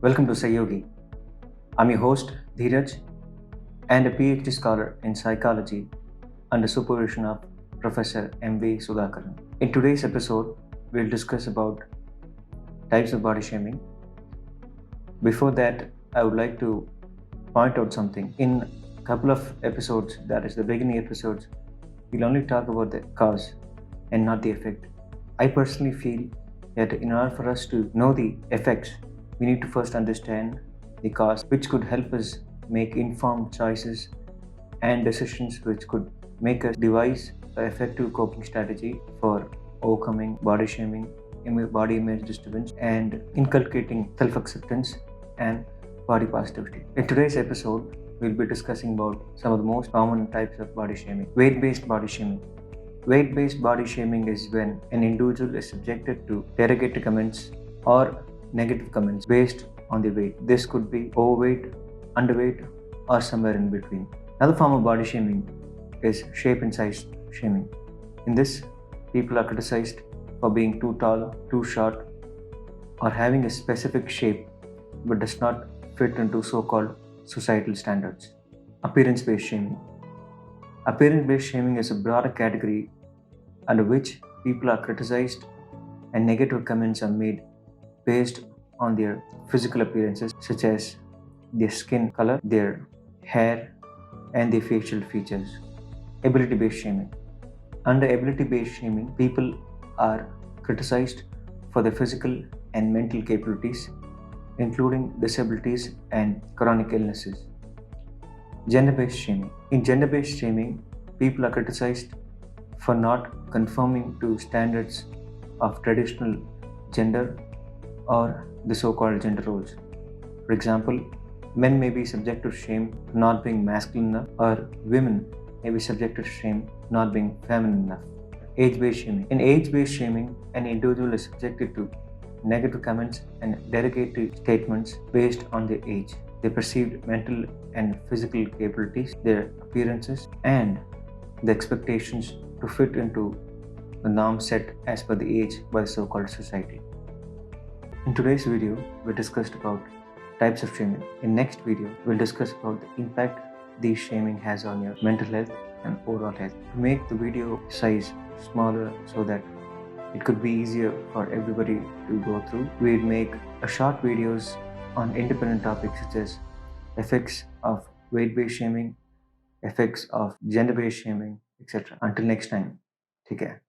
Welcome to Psyogy. I'm your host, Dhiraj, and a PhD scholar in psychology under supervision of Professor M.V. Sudhakaran. In today's episode, we'll discuss about types of body shaming. Before that, I would like to point out something. In a couple of episodes, that is the beginning episodes, we'll only talk about the cause and not the effect. I personally feel that in order for us to know the effects, we need to first understand the cause, which could help us make informed choices and decisions which could make us devise an effective coping strategy for overcoming body shaming, body image disturbance, and inculcating self-acceptance and body positivity. In today's episode, we'll be discussing about some of the most common types of body shaming. Weight-based body shaming. Weight-based body shaming is when an individual is subjected to derogatory comments or negative comments based on their weight. This could be overweight, underweight, or somewhere in between. Another form of body shaming is shape and size shaming. In this, people are criticized for being too tall, too short, or having a specific shape but does not fit into so-called societal standards. Appearance-based shaming. Appearance-based shaming is a broader category under which people are criticized and negative comments are made based on their physical appearances, such as their skin color, their hair, and their facial features. Ability-based shaming. Under ability-based shaming, people are criticized for their physical and mental capabilities, including disabilities and chronic illnesses. Gender-based shaming. In gender-based shaming, people are criticized for not conforming to standards of traditional gender or the so-called gender roles. For example, men may be subject to shame for not being masculine enough, or women may be subjected to shame for not being feminine enough. Age-based shaming. In age-based shaming, an individual is subjected to negative comments and derogatory statements based on their age, their perceived mental and physical capabilities, their appearances, and the expectations to fit into the norm set as per the age by the so-called society. In today's video, we discussed about types of shaming. In next video, we'll discuss about the impact these shaming has on your mental health and overall health. To make the video size smaller so that it could be easier for everybody to go through, we'll make a short videos on independent topics such as effects of weight-based shaming, effects of gender-based shaming, etc. Until next time, take care.